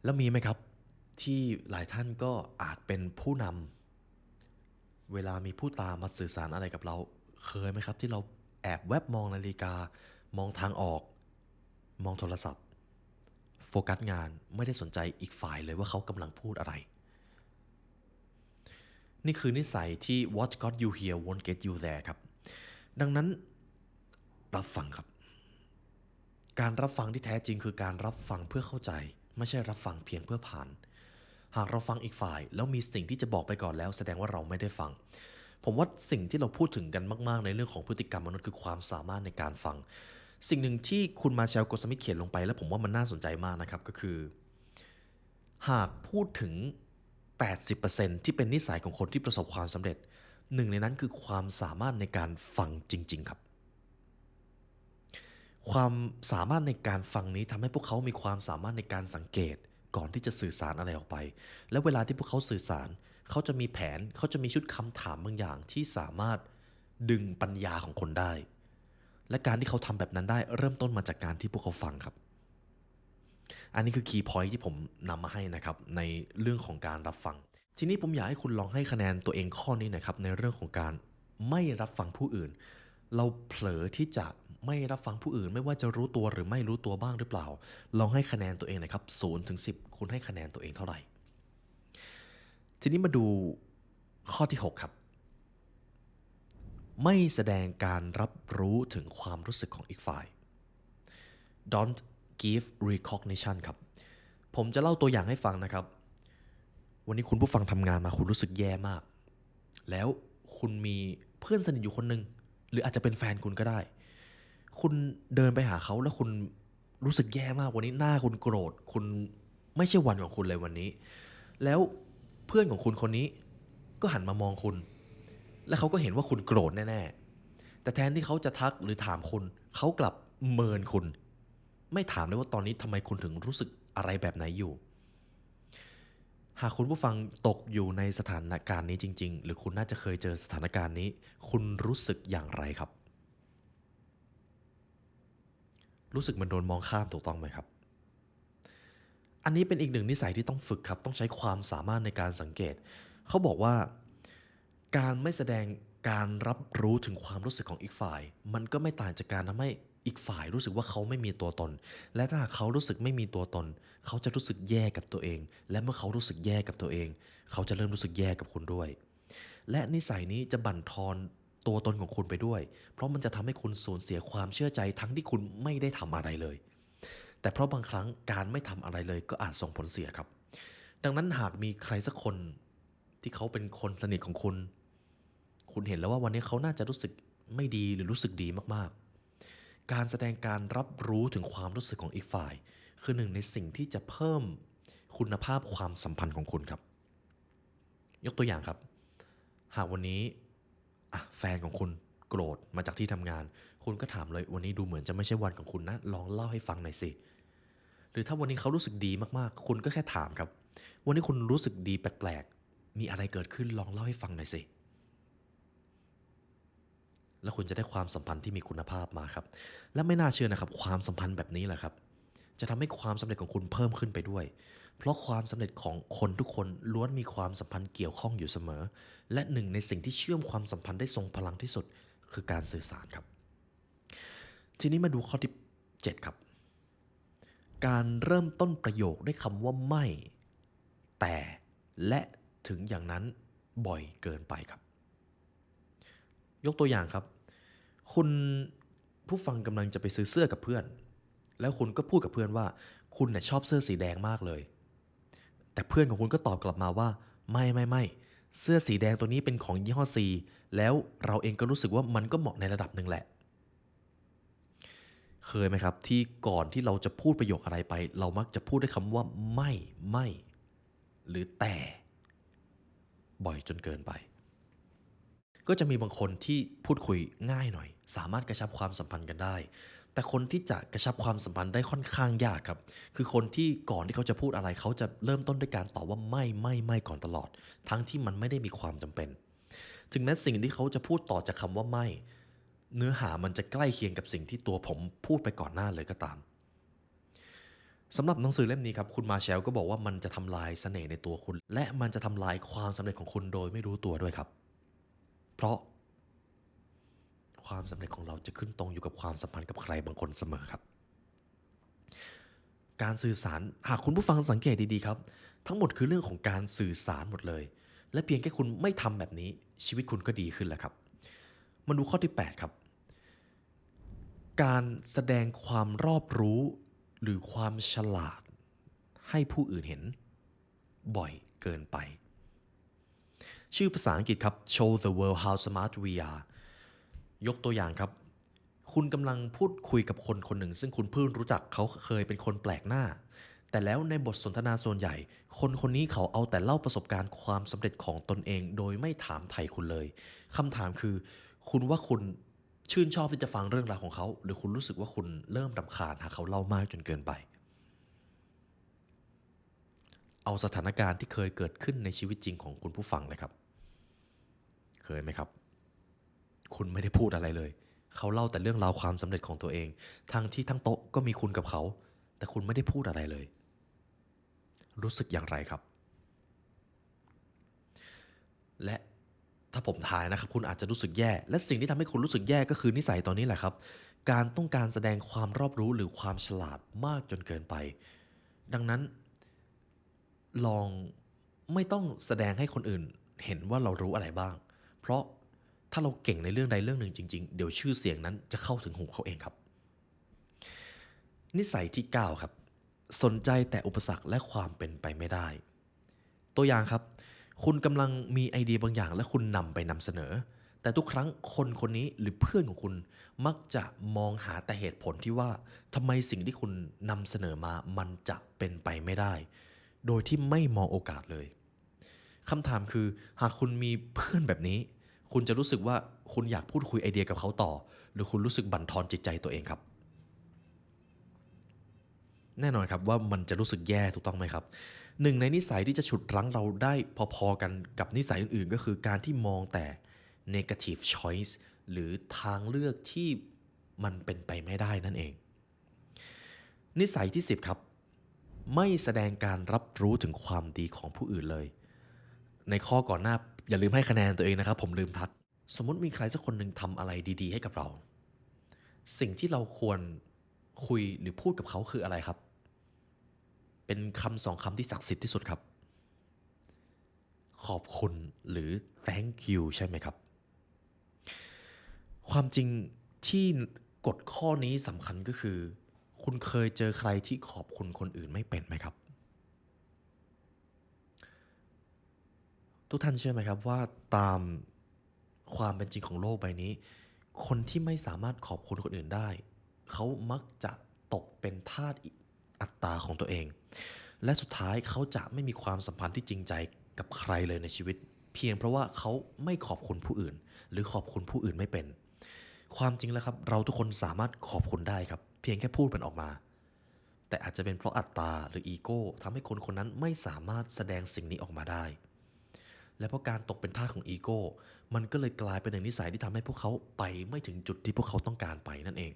แล้วมีไหมครับที่หลายท่านก็อาจเป็นผู้นำเวลามีผู้ตามมาสื่อสารอะไรกับเราเคยไหมครับที่เราแอบแวบมองนาฬิกามองทางออกมองโทรศัพท์โฟกัสงานไม่ได้สนใจอีกฝ่ายเลยว่าเขากำลังพูดอะไรนี่คือนิสัยที่ what got you here won't get you there ครับดังนั้นรับฟังครับการรับฟังที่แท้จริงคือการรับฟังเพื่อเข้าใจไม่ใช่รับฟังเพียงเพื่อผ่านหากเราฟังอีกฝ่ายแล้วมีสิ่งที่จะบอกไปก่อนแล้วแสดงว่าเราไม่ได้ฟังผมว่าสิ่งที่เราพูดถึงกันมากๆในเรื่องของพฤติกรรมมนุษย์คือความสามารถในการฟังสิ่งหนึ่งที่คุณมาเชลโกสมิธเขียนลงไปแล้วผมว่ามันน่าสนใจมากนะครับก็คือหากพูดถึง80%ที่เป็นนิสัยของคนที่ประสบความสำเร็จหนึ่งในนั้นคือความสามารถในการฟังจริงๆครับความสามารถในการฟังนี้ทำให้พวกเขามีความสามารถในการสังเกตก่อนที่จะสื่อสารอะไรออกไปและเวลาที่พวกเขาสื่อสารเขาจะมีแผนเขาจะมีชุดคำถามบางอย่างที่สามารถดึงปัญญาของคนได้และการที่เขาทำแบบนั้นได้เริ่มต้นมาจากการที่พวกเขาฟังครับอันนี้คือคีย์พอยท์ที่ผมนำมาให้นะครับในเรื่องของการรับฟังทีนี้ผมอยากให้คุณลองให้คะแนนตัวเองข้อนี้นะครับในเรื่องของการไม่รับฟังผู้อื่นเราเผลอที่จะไม่รับฟังผู้อื่นไม่ว่าจะรู้ตัวหรือไม่รู้ตัวบ้างหรือเปล่าลองให้คะแนนตัวเองนะครับ0 ถึง 10คุณให้คะแนนตัวเองเท่าไหร่ทีนี้มาดูข้อที่6ครับไม่แสดงการรับรู้ถึงความรู้สึกของอีกฝ่าย don't give recognition ครับผมจะเล่าตัวอย่างให้ฟังนะครับวันนี้คุณผู้ฟังทำงานมาคุณรู้สึกแย่มากแล้วคุณมีเพื่อนสนิทอยู่คนหนึ่งหรืออาจจะเป็นแฟนคุณก็ได้ คุณเดินไปหาเขาแล้วคุณรู้สึกแย่มากวันนี้หน้าคุณโกรธคุณไม่ใช่วันของคุณเลยวันนี้แล้วเพื่อนของคุณคนนี้ก็หันมามองคุณและเขาก็เห็นว่าคุณโกรธแน่ๆแต่แทนที่เขาจะทักหรือถามคุณเขากลับเมินคุณไม่ถามเลยว่าตอนนี้ทำไมคุณถึงรู้สึกอะไรแบบไหนอยู่หากคุณผู้ฟังตกอยู่ในสถานการณ์นี้จริงๆหรือคุณน่าจะเคยเจอสถานการณ์นี้คุณรู้สึกอย่างไรครับ รู้สึกมันโดนมองข้ามถูกต้องไหมครับ อันนี้เป็นอีกหนึ่งนิสัยที่ต้องฝึกครับต้องใช้ความสามารถในการสังเกต เขาบอกว่าการไม่แสดงการรับรู้ถึงความรู้สึกของอีกฝ่ายมันก็ไม่ต่างจากการทำให้อีกฝ่ายรู้สึกว่าเขาไม่มีตัวตน และถ้าหากเขารู้สึกไม่มีตัวตนเขาจะรู้สึกแย่กับตัวเอง และเมื่อเขารู้สึกแย่กับตัวเองเขาจะเริ่มรู้สึกแย่กับคุณด้วย และนิสัยนี้จะบั่นทอนตัวตนของคุณไปด้วย เพราะมันจะทำให้คุณสูญเสียความเชื่อใจทั้งที่คุณไม่ได้ทำอะไรเลย แต่เพราะบางครั้งการไม่ทำอะไรเลยก็อาจส่งผลเสียครับ ดังนั้นหากมีใครสักคนที่เขาเป็นคนสนิทของคุณ คุณเห็นแล้วว่าวันนี้เขาน่าจะรู้สึกไม่ดีหรือรู้สึกดีมากๆ การแสดงการรับรู้ถึงความรู้สึกของอีกฝ่ายคือหนึ่งในสิ่งที่จะเพิ่มคุณภาพความสัมพันธ์ของคุณครับ ยกตัวอย่างครับ หากวันนี้แฟนของคุณโกรธมาจากที่ทำงาน คุณก็ถามเลยวันนี้ดูเหมือนจะไม่ใช่วันของคุณนะลองเล่าให้ฟังหน่อยสิหรือถ้าวันนี้เขารู้สึกดีมากๆคุณก็แค่ถามครับวันนี้คุณรู้สึกดีแปลกๆมีอะไรเกิดขึ้นลองเล่าให้ฟังหน่อยสิแล้วคุณจะได้ความสัมพันธ์ที่มีคุณภาพมาครับและไม่น่าเชื่อนะครับความสัมพันธ์แบบนี้แหละครับจะทำให้ความสำเร็จของคุณเพิ่มขึ้นไปด้วยเพราะความสำเร็จของคนทุกคนล้วนมีความสัมพันธ์เกี่ยวข้องอยู่เสมอและหนึ่งในสิ่งที่เชื่อมความสัมพันธ์ได้ทรงพลังที่สุดคือการสื่อสารครับทีนี้มาดูข้อที่7ครับการเริ่มต้นประโยคด้วยคำว่าไม่แต่และถึงอย่างนั้นบ่อยเกินไปครับยกตัวอย่างครับ คุณผู้ฟังกำลังจะไปซื้อเสื้อกับเพื่อนแล้วคุณก็พูดกับเพื่อนว่าคุณเนี่ยชอบเสื้อสีแดงมากเลยแต่เพื่อนของคุณก็ตอบกลับมาว่าไม่เสื้อสีแดงตัวนี้เป็นของยี่ห้อซีแล้วเราเองก็รู้สึกว่ามันก็เหมาะในระดับหนึ่งแหละเคยไหมครับที่ก่อนที่เราจะพูดประโยคอะไรไปเรามักจะพูดด้วยคำว่าไม่หรือแต่บ่อยจนเกินไป ก็จะมีบางคนที่พูดคุยง่ายหน่อยสามารถกระชับความสัมพันธ์กันได้แต่คนที่จะกระชับความสัมพันธ์ได้ค่อนข้างยากครับคือคนที่ก่อนที่เขาจะพูดอะไรเขาจะเริ่มต้นด้วยการตอบว่าไม่ก่อนตลอดทั้งที่มันไม่ได้มีความจำเป็นถึงแม้สิ่งที่เขาจะพูดต่อจากคำว่าไม่เนื้อหามันจะใกล้เคียงกับสิ่งที่ตัวผมพูดไปก่อนหน้าเลยก็ตามสำหรับหนังสือเล่มนี้ครับคุณมาแชลก็บอกว่ามันจะทำลายเสน่ห์ในตัวคุณและมันจะทำลายความสำเร็จของคุณโดยไม่รู้ตัวด้วยครับเพราะ ความสำเร็จของเราจะขึ้นตรงอยู่กับความสัมพันธ์กับใครบางคนเสมอครับการสื่อสารหากคุณผู้ฟังสังเกตดีๆครับทั้งหมดคือเรื่องของการสื่อสารหมดเลยและเพียงแค่คุณไม่ทำแบบนี้ชีวิตคุณก็ดีขึ้นแล้วครับมาดูข้อที่8ครับการแสดงความรอบรู้หรือความฉลาดให้ผู้อื่นเห็นบ่อยเกินไปชื่อภาษาอังกฤษครับ Show the world how smart we are ยกตัวอย่างครับ คุณกำลังพูดคุยกับคนคนหนึ่งซึ่งคุณเพิ่งรู้จักเขาเคยเป็นคนแปลกหน้า แต่แล้วในบทสนทนาส่วนใหญ่ คนคนนี้เขาเอาแต่เล่าประสบการณ์ความสำเร็จของตนเองโดยไม่ถามไถ่คุณเลย คำถามคือคุณว่าคุณชื่นชอบที่จะฟังเรื่องราวของเขาหรือคุณรู้สึกว่าคุณเริ่มรำคาญหากเขาเล่ามากจนเกินไป เอาสถานการณ์ที่เคยเกิดขึ้นในชีวิตจริงของคุณผู้ฟังเลยครับเคยไหมครับ คุณไม่ได้พูดอะไรเลย เขาเล่าแต่เรื่องราวความสำเร็จของตัวเอง ทั้งที่ทั้งโต๊ะก็มีคุณกับเขา แต่คุณไม่ได้พูดอะไรเลย รู้สึกอย่างไรครับ และถ้าผมทายนะครับคุณอาจจะรู้สึกแย่ และสิ่งที่ทำให้คุณรู้สึกแย่ก็คือนิสัยตอนนี้แหละครับ การต้องการแสดงความรอบรู้หรือความฉลาดมากจนเกินไป ดังนั้นลองไม่ต้องแสดงให้คนอื่นเห็นว่าเรารู้อะไรบ้าง เพราะถ้าเราเก่งในเรื่องใดเรื่องหนึ่งจริงๆเดี๋ยวชื่อเสียงนั้นจะเข้าถึงหูเขาเองครับนิสัยที่9ครับสนใจแต่อุปสรรคและความเป็นไปไม่ได้ตัวอย่างครับคุณกำลังมีไอเดียบางอย่างและคุณนำไปนำเสนอ แต่ทุกครั้งคนคนนี้หรือเพื่อนของคุณมักจะมองหาแต่เหตุผลที่ว่าทำไมสิ่งที่คุณนำเสนอมามันจะเป็นไปไม่ได้โดยที่ไม่มองโอกาสเลยคำถามคือหากคุณมีเพื่อนแบบนี้คุณจะรู้สึกว่าคุณอยากพูดคุยไอเดียกับเขาต่อหรือคุณรู้สึกบั่นทอนจิตใจตัวเองครับแน่นอนครับว่ามันจะรู้สึกแย่ถูกต้องไหมครับหนึ่งในนิสัยที่จะฉุดรั้งเราได้พอๆกันกับนิสัยอื่นๆก็คือการที่มองแต่ negative choice หรือทางเลือกที่มันเป็นไปไม่ได้นั่นเองนิสัยที่10ครับไม่แสดงการรับรู้ถึงความดีของผู้อื่นเลยในข้อก่อนหน้าอย่าลืมให้คะแนนตัวเองนะครับผมลืมทักสมมุติมีใครสักคนหนึ่งทำอะไรดีๆให้กับเราสิ่งที่เราควรคุยหรือพูดกับเขาคืออะไรครับเป็นคำสองคำที่ศักดิ์สิทธิ์ที่สุดครับขอบคุณหรือ thank you ใช่ไหมครับความจริงที่กฎข้อนี้สำคัญก็คือคุณเคยเจอใครที่ขอบคุณคนอื่นไม่เป็นไหมครับ ทุกท่านเชื่อไหมครับว่าตามความเป็นจริงของโลกใบนี้คนที่ไม่สามารถขอบคุณคนอื่นได้เขามักจะตกเป็นทาสอัตตาของตัวเองและสุดท้ายเขาจะไม่มีความสัมพันธ์ที่จริงใจกับใครเลยในชีวิตเพียงเพราะว่าเขาไม่ขอบคุณผู้อื่นหรือขอบคุณผู้อื่นไม่เป็นความจริงแล้วครับเราทุกคนสามารถขอบคุณได้ครับเพียงแค่พูดมันออกมาแต่อาจจะเป็นเพราะอัตตาหรืออีโก้ทำให้คนคนนั้นไม่สามารถแสดงสิ่งนี้ออกมาได้ และเพราะการตกเป็นทาสของอีโก้มันก็เลยกลายเป็นหนึ่งนิสัยที่ทำให้พวกเขาไปไม่ถึงจุดที่พวกเขาต้องการไปนั่นเอง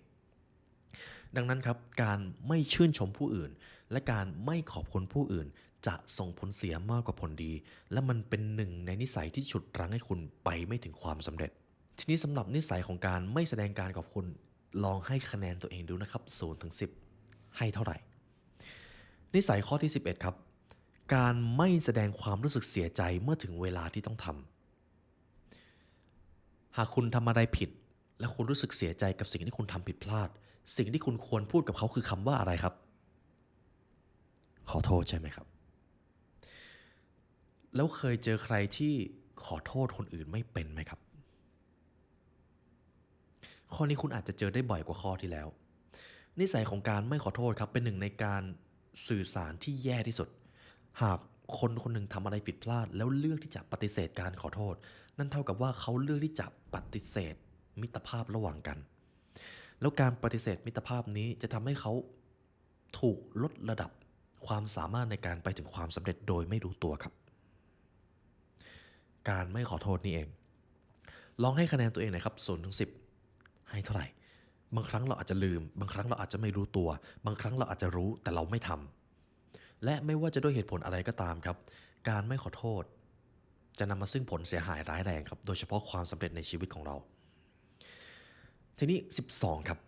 ดังนั้นครับการไม่ชื่นชมผู้อื่นและการไม่ขอบคุณผู้อื่นจะส่งผลเสียมากกว่าผลดีและมันเป็นหนึ่งในนิสัยที่ฉุดรั้งให้คุณไปไม่ถึงความสำเร็จทีนี้สำหรับนิสัยของการไม่แสดงการขอบคุณลองให้คะแนนตัวเองดูนะครับ0ถึง10ให้เท่าไหร่นิสัยข้อที่11ครับการไม่แสดงความรู้สึกเสียใจเมื่อถึงเวลาที่ต้องทำหากคุณทำอะไรผิดและคุณรู้สึกเสียใจกับสิ่งที่คุณทำผิดพลาดสิ่งที่คุณควรพูดกับเขาคือคำว่าอะไรครับขอโทษใช่ไหมครับแล้วเคยเจอใครที่ขอโทษคนอื่นไม่เป็นไหมครับข้อนี้คุณอาจจะเจอได้บ่อยกว่าข้อที่แล้วนิสัยของการไม่ขอโทษครับเป็นหนึ่งในการสื่อสารที่แย่ที่สุดหากคนคนหนึ่งทำอะไรผิดพลาดแล้วเลือกที่จะปฏิเสธการขอโทษนั่นเท่ากับว่าเขาเลือกที่จะปฏิเสธมิตรภาพระหว่างกันแล้วการปฏิเสธมิตรภาพนี้จะทำให้เขาถูกลดระดับความสามารถในการไปถึงความสำเร็จโดยไม่รู้ตัวครับการไม่ขอโทษนี่เองลองให้คะแนนตัวเองหน่อยครับ0ถึง10ให้เท่าไหร่บางครั้งเราอาจจะลืมบางครั้งเราอาจจะไม่รู้ตัวบางครั้งเราอาจจะรู้แต่เราไม่ทำและไม่ว่าจะด้วยเหตุผลอะไรก็ตามครับการไม่ขอโทษจะนำมาซึ่งผลเสียหายร้ายแรงครับโดยเฉพาะความสำเร็จในชีวิตของเราทีนี้12ครับ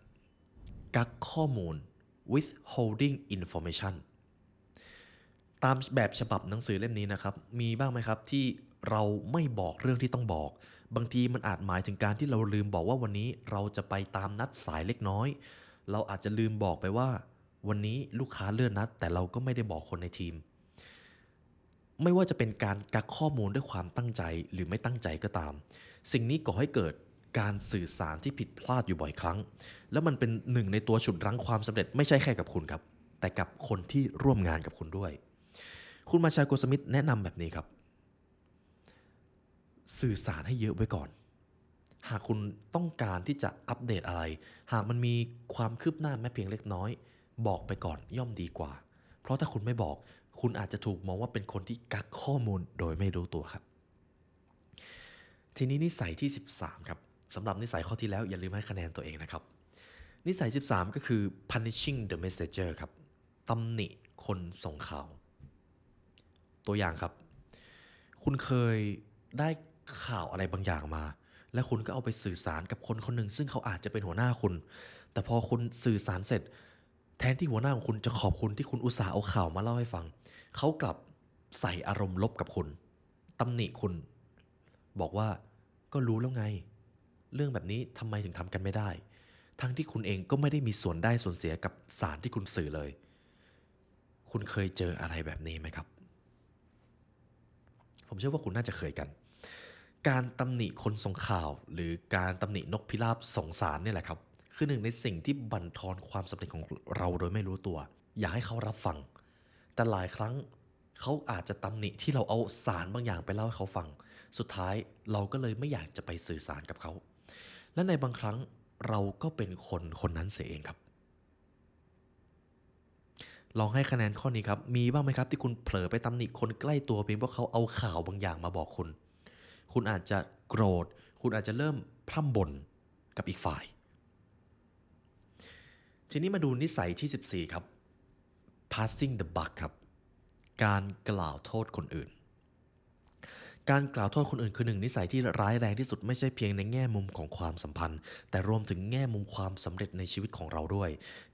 กักข้อมูล withholding information ตามแบบฉบับหนังสือเล่มนี้นะครับมีบ้างไหมครับที่เราไม่บอกเรื่องที่ต้องบอกบางทีมันอาจหมายถึงการที่เราลืมบอกว่าวันนี้เราจะไปตามนัดสายเล็กน้อยเราอาจจะลืมบอกไปว่าวันนี้ลูกค้าเลื่อนนัดแต่เราก็ไม่ได้บอกคนในทีมไม่ว่าจะเป็นการกักข้อมูลด้วยความตั้งใจหรือไม่ตั้งใจก็ตามสิ่งนี้ก่อให้เกิดการสื่อสารที่ผิดพลาดอยู่บ่อยครั้งแล้วมันเป็นหนึ่งในตัวฉุดรั้งความสำเร็จไม่ใช่แค่กับคุณครับแต่กับคนที่ร่วมงานกับคุณด้วย คุณมาชาโกสมิธแนะนำแบบนี้ครับสื่อสารให้เยอะไว้ก่อนหากคุณต้องการที่จะอัปเดตอะไรหากมันมีความคืบหน้าแม้เพียงเล็กน้อยบอกไปก่อนย่อมดีกว่าเพราะถ้าคุณไม่บอกคุณอาจจะถูกมองว่าเป็นคนที่กักข้อมูลโดยไม่รู้ตัวครับทีนี้นิสัยที่13ครับสำหรับนิสัยข้อที่แล้วอย่าลืมให้คะแนนตัวเองนะครับนิสัย13ก็คือ punishing the messenger ครับตำหนิคนส่งข่าว ตัวอย่างครับคุณเคยได้ข่าวอะไรบางอย่างมาและคุณก็เอาไปสื่อสารกับคนคนหนึ่งซึ่งเขาอาจจะเป็นหัวหน้าคุณแต่พอคุณสื่อสารเสร็จแทนที่หัวหน้าของคุณจะขอบคุณที่คุณอุตส่าห์เอาข่าวมาเล่าให้ฟังเขากลับใส่อารมณ์ลบกับคุณตำหนิคุณบอกว่าก็รู้แล้วไงเรื่องแบบนี้ทำไมถึงทำกันไม่ได้ทั้งที่คุณเองก็ไม่ได้มีส่วนได้ส่วนเสียกับสารที่คุณสื่อเลยคุณเคยเจออะไรแบบนี้ไหมครับ ผมเชื่อว่าคุณน่าจะเคยกัน การตำหนิคนส่งข่าวหรือการตำหนินกพิราบส่งสารเนี่ยแหละครับคือหนึ่งในสิ่งที่บั่นทอนความสำเร็จของเราโดยไม่รู้ตัวอยากให้เขารับฟังแต่หลายครั้งเขาอาจจะตำหนิที่เราเอาสารบางอย่างไปเล่าให้เขาฟังสุดท้ายเราก็เลยไม่อยากจะไปสื่อสารกับเขาและในบางครั้งเราก็เป็นคนคนนั้นเสียเองครับลองให้คะแนนข้อนี้ครับมีบ้างไหมครับที่คุณเผลอไปตำหนิคนใกล้ตัวเพียงเพราะเขาเอาข่าวบางอย่างมาบอกคุณ คุณอาจจะโกรธ คุณอาจจะเริ่มพร่ำบ่นกับอีกฝ่าย ทีนี้มาดูนิสัยที่ 14ครับ passing the buck ครับ การกล่าวโทษคนอื่น การกล่าวโทษคนอื่นคือหนึ่งนิสัยที่ร้ายแรงที่สุดไม่ใช่เพียงในแง่มุมของความสัมพันธ์แต่รวมถึงแง่มุมความสำเร็จในชีวิตของเราด้วย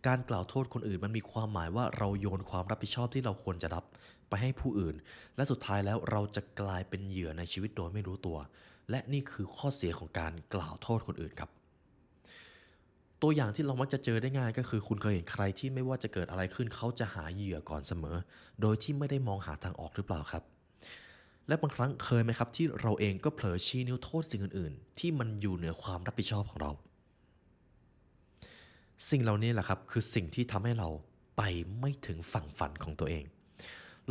การกล่าวโทษคนอื่นมันมีความหมายว่าเราโยนความรับผิดชอบที่เราควรจะรับไปให้ผู้อื่นและสุดท้ายแล้วเราจะกลายเป็นเหยื่อในชีวิตโดยไม่รู้ตัวและนี่คือข้อเสียของการกล่าวโทษคนอื่นครับตัวอย่างที่เรามักจะเจอได้ง่ายก็คือคุณเคยเห็นใครที่ไม่ว่าจะเกิดอะไรขึ้นเขาจะหาเหยื่อก่อนเสมอโดยที่ไม่ได้มองหาทางออกหรือเปล่าครับ และบางครั้งเคยไหมครับที่เราเองก็เผลอชี้นิ้วโทษสิ่งอื่นๆที่มันอยู่เหนือความรับผิดชอบของเราสิ่งเหล่านี้แหละครับคือสิ่งที่ทำให้เราไปไม่ถึงฝั่งฝันของตัวเอง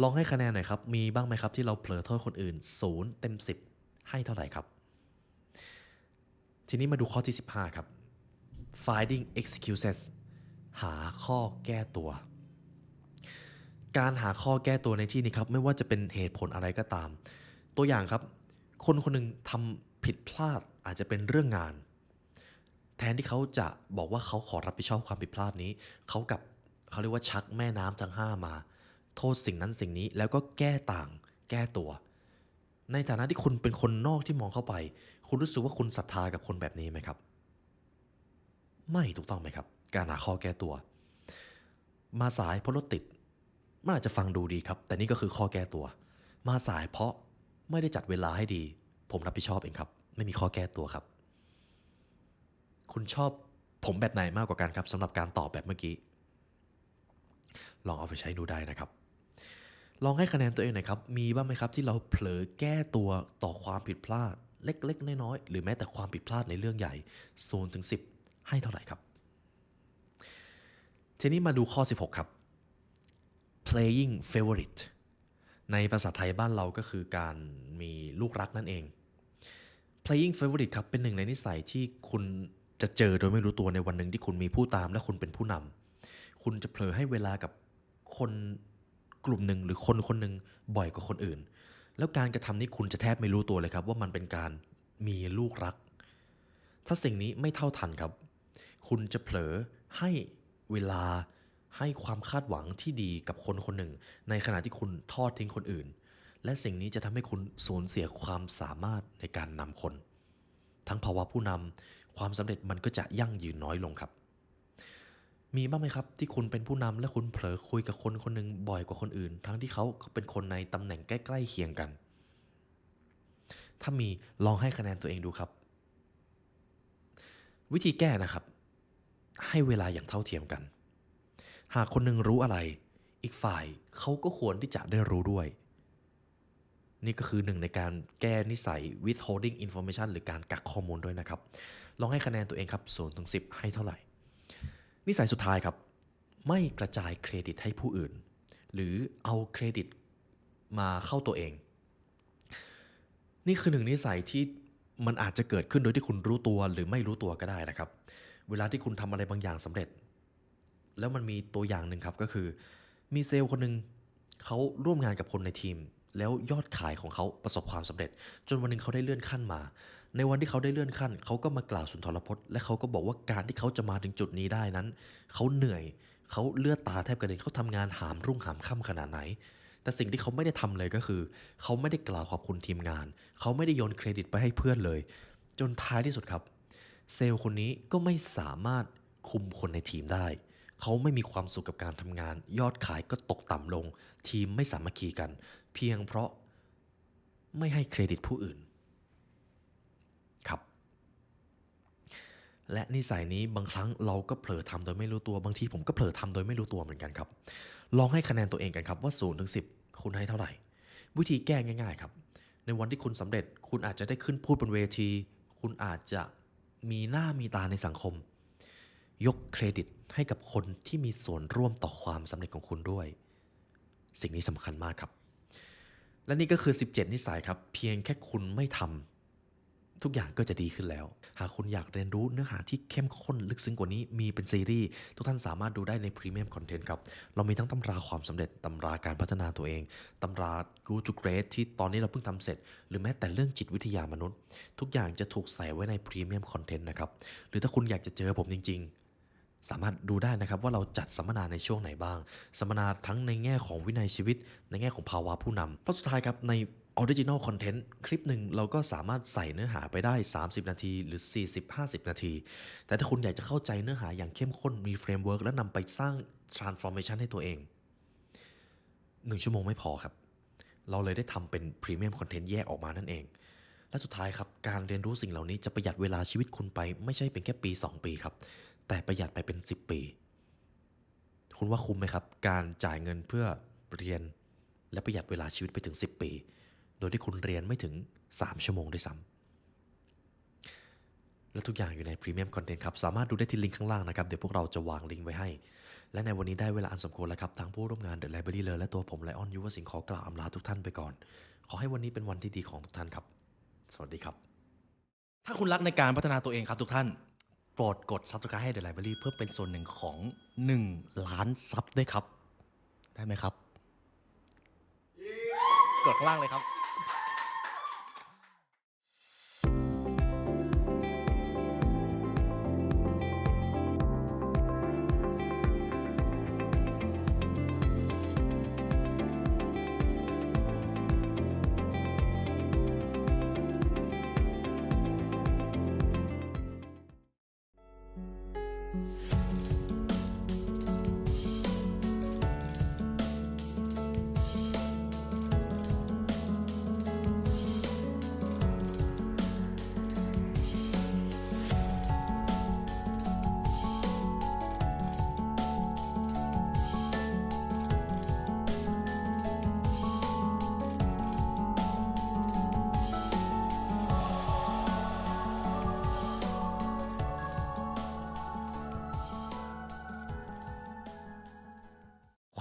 ลองให้คะแนนหน่อยครับมีบ้างไหมครับที่เราเผลอโทษคนอื่น0เต็ม10ให้เท่าไหร่ครับทีนี้มาดูข้อที่15ครับ finding excuses หาข้อแก้ตัว การหาข้อแก้ตัวในที่นี้ครับไม่ว่าจะเป็นเหตุผลอะไรก็ตามตัวอย่างครับคนคนหนึ่งทำผิดพลาดอาจจะเป็นเรื่องงานแทนที่เขาจะบอกว่าเขาขอรับผิดชอบความผิดพลาดนี้เขาเรียกว่าชักแม่น้ำทั้งห้ามาโทษสิ่งนั้นสิ่งนี้แล้วก็แก้ต่างแก้ตัวในฐานะที่คุณเป็นคนนอกที่มองเข้าไปคุณรู้สึกว่าคุณศรัทธากับคนแบบนี้ไหมครับไม่ถูกต้องไหมครับการหาข้อแก้ตัวมาสายเพราะรถติด มันอาจจะฟังดูดีครับแต่นี่ก็คือข้อแก้ตัวมาสายเพราะไม่ได้จัดเวลาให้ดีผมรับผิดชอบเองครับไม่มีข้อแก้ตัวครับคุณชอบผมแบบไหนมากกว่ากันครับสำหรับการตอบแบบเมื่อกี้ลองเอาไปใช้ดูได้นะครับลองให้คะแนนตัวเองหน่อยครับมีบ้างไหมครับที่เราเผลอแก้ตัวต่อความผิดพลาดเล็กๆน้อยๆหรือแม้แต่ความผิดพลาดในเรื่องใหญ่0ถึง10ให้เท่าไหร่ครับทีนี้มาดูข้อ16ครับ playing favorite ในภาษาไทยบ้านเราก็คือการมีลูกรักนั่นเอง playing favorite ครับเป็นหนึ่งในนิสัยที่คุณจะเจอโดยไม่รู้ตัวในวันหนึ่งที่คุณมีผู้ตามและคุณเป็นผู้นำคุณจะเผลอให้เวลากับคนกลุ่มหนึ่งหรือคนคนหนึ่งบ่อยกว่าคนอื่นแล้วการกระทำนี้คุณจะแทบไม่รู้ตัวเลยครับว่ามันเป็นการมีลูกรักถ้าสิ่งนี้ไม่เท่าทันครับคุณจะเผลอให้เวลาให้ความคาดหวังที่ดีกับคนคนหนึ่งในขณะที่คุณทอดทิ้งคนอื่นและสิ่งนี้จะทำให้คุณสูญเสียความสามารถในการนำคนทั้งภาวะผู้นำความสำเร็จมันก็จะยั่งยืนน้อยลงครับมีบ้างไหมครับที่คุณเป็นผู้นำและคุณเผลอคุยกับคนคนหนึ่งบ่อยกว่าคนอื่นทั้งที่เขาเป็นคนในตำแหน่งใกล้ๆเคียงกันถ้ามีลองให้คะแนนตัวเองดูครับวิธีแก้นะครับให้เวลาอย่างเท่าเทียมกันหากคนหนึ่งรู้อะไรอีกฝ่ายเขาก็ควรที่จะได้รู้ด้วยนี่ก็คือหนึ่งในการแก้นิสัย withholding information หรือการกักข้อมูลด้วยนะครับลองให้คะแนนตัวเองครับ0ถึง10ให้เท่าไหร่นิสัยสุดท้ายครับไม่กระจายเครดิตให้ผู้อื่นหรือเอาเครดิตมาเข้าตัวเองนี่คือหนึ่งนิสัยที่มันอาจจะเกิดขึ้นโดยที่คุณรู้ตัวหรือไม่รู้ตัวก็ได้นะครับเวลาที่คุณทำอะไรบางอย่างสำเร็จแล้วมันมีตัวอย่างหนึ่งครับก็คือมีเซลล์คนหนึ่งเขาร่วมงานกับคนในทีมแล้วยอดขายของเขาประสบความสำเร็จจนวันหนึ่งเขาได้เลื่อนขั้นมาในวันที่เขาได้เลื่อนขั้นเขาก็มากล่าวสุนทรพจน์และเขาก็บอกว่าการที่เขาจะมาถึงจุดนี้ได้นั้นเขาเหนื่อยเขาเลือดตาแทบกระเด็นเขาทำงานหามรุ่งหามค่ำขนาดไหนแต่สิ่งที่เขาไม่ได้ทำเลยก็คือเขาไม่ได้กล่าวขอบคุณทีมงานเขาไม่ได้โยนเครดิตไปให้เพื่อนเลยจนท้ายที่สุดครับเซลล์คนนี้ก็ไม่สามารถคุมคนในทีมได้เขาไม่มีความสุขกับการทำงานยอดขายก็ตกต่ำลงทีมไม่สามัคคีกันเพียงเพราะไม่ให้เครดิตผู้อื่นครับและนิสัยนี้บางครั้งเราก็เผลอทำโดยไม่รู้ตัวบางทีผมก็เผลอทำโดยไม่รู้ตัวเหมือนกันครับลองให้คะแนนตัวเองกันครับว่า0ถึง10คุณให้เท่าไหร่วิธีแก้ง่ายๆครับ ในวันที่คุณสำเร็จคุณอาจจะได้ขึ้นพูดบนเวที คุณอาจจะมีหน้ามีตาในสังคม ยกเครดิตให้กับคนที่มีส่วนร่วมต่อความสำเร็จของคุณด้วย สิ่งนี้สำคัญมากครับ และนี่ก็คือ 17 นิสัยครับ เพียงแค่คุณไม่ทำทุกอย่างก็จะดีขึ้นแล้ว หากคุณอยากเรียนรู้เนื้อหาที่เข้มข้นลึกซึ้งกว่านี้มีเป็นซีรีส์ทุกท่านสามารถดูได้ในพรีเมียมคอนเทนต์ครับ เรามีทั้งตำราความสำเร็จตำราการพัฒนาตัวเองตำรา Good to Great ที่ตอนนี้เราเพิ่งทำเสร็จ หรือแม้แต่เรื่องจิตวิทยามนุษย์ ทุกอย่างจะถูกใส่ไว้ในพรีเมียมคอนเทนต์นะครับหรือถ้าคุณอยากจะเจอผมจริงๆสามารถดูได้นะครับว่าเราจัดสัมมนาในช่วงไหนบ้างสัมมนาทั้งในแง่ของวินัยชีวิตในแง่ของภาวะผู้นำเพราะสุดท้ายครับใน Original Content คลิปหนึ่งเราก็สามารถใส่เนื้อหาไปได้30 นาทีหรือ 40-50 นาที แต่ถ้าคุณอยากจะเข้าใจเนื้อหาอย่างเข้มข้นมีเฟรมเวิร์กและนำไปสร้าง transformation ให้ตัวเอง1 ชั่วโมงไม่พอครับเราเลยได้ทำเป็นพรีเมียมคอนเทนต์แยกออกมานั่นเองและสุดท้ายครับการเรียนรู้สิ่งเหล่านี้จะประหยัดเวลาชีวิตคุณไปไม่ใช่เป็นแค่ปี2 ปีครับแต่ประหยัดไปเป็น10 ปีคุณว่าคุ้มไหมครับการจ่ายเงินเพื่อเรียนและประหยัดเวลาชีวิตไปถึง10 ปีโดยที่คุณเรียนไม่ถึง3 ชั่วโมงด้วยซ้ำและทุกอย่างอยู่ในพรีเมียมคอนเทนต์ครับสามารถดูได้ที่ลิงก์ข้างล่างนะครับเดี๋ยวพวกเราจะวางลิงก์ไว้ให้และในวันนี้ได้เวลาอันสมควรแล้วครับทางผู้ร่วมงาน The Library เลยและตัวผมไลออนยุวสิงห์ขอกล่าวอำลาทุกท่านไปก่อนขอให้วันนี้เป็นวันที่ดีของทุกท่านครับสวัสดีครับถ้าคุณรักในการพัฒนาตัวเองครับทุกท่านโปรดกด Subscribe ให้ The Library เพื่อเป็นส่วนหนึ่งของ1 ล้านซับด้วยครับได้ไหมครับกดข้างล่างเลยครับ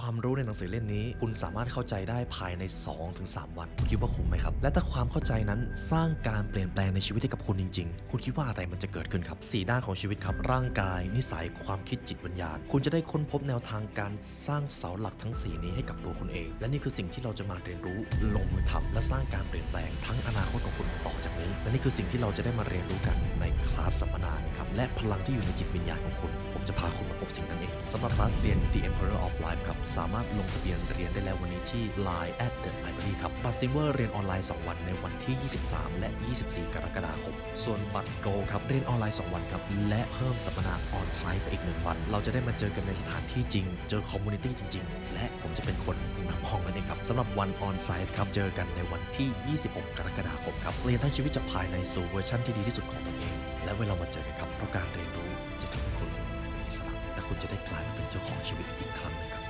ความรู้ในหนังสือเล่มนี้คุณสามารถเข้าใจได้ภายใน 2-3 วันคุณคิดว่าคุ้มไหมครับและถ้าความเข้าใจนั้นสร้างการเปลี่ยนแปลงในชีวิตให้กับคุณจริงๆคุณคิดว่าอะไรมันจะเกิดขึ้นครับ4 ด้านของชีวิตครับร่างกายนิสัยความคิดจิตวิญญาณคุณจะได้ค้นพบแนวทางการสร้างเสาหลักทั้ง4นี้ให้กับตัวคุณเองและนี่คือสิ่งที่เราจะมาเรียนรู้ลงมือทำและสร้างการเปลี่ยนแปลงทั้งอนาคตของคุณต่อจากนี้และนี่คือสิ่งที่เราจะได้มาเรียนรู้กันในคลาสสัมมนานะครับและพลังที่อยู่ในจิตวิญญาณของคุณผมจะพาคุณมาพบสิ่งนั้นเองสำหรับคลาสเรียน The Emperor of Life ครับสามารถลงทะเบียนเรียนได้แล้ววันนี้ที่ Line @The Library ครับบัตรซิลเวอร์เรียนออนไลน์2 วันในวันที่23และ24 กรกฎาคมส่วนบัตรโกลด์ครับเรียนออนไลน์2 วันครับและเพิ่มสัมมนาออนไซต์ไปอีก1 วันเราจะได้มาเจอกันในสถานที่จริงเจอคอมมูนิตี้จริงๆและผมจะเป็นคนนำห้องนั่นเองครับสำหรับวันออนไซต์ครับเจอกันในวันที่26 กรกฎาคมครับเรียนทั้งชีวิตจากภายในสู่เวอร์ชันที่ดีที่สุดของตนเองและเวลามาเจอกันครับเพราะการเรียนรู้จะทำให้คุณเป็นอิสระและคุณจะได้กลายมาเป็นเจ้าของชีวิตอีกครั้งหนึ่งครับ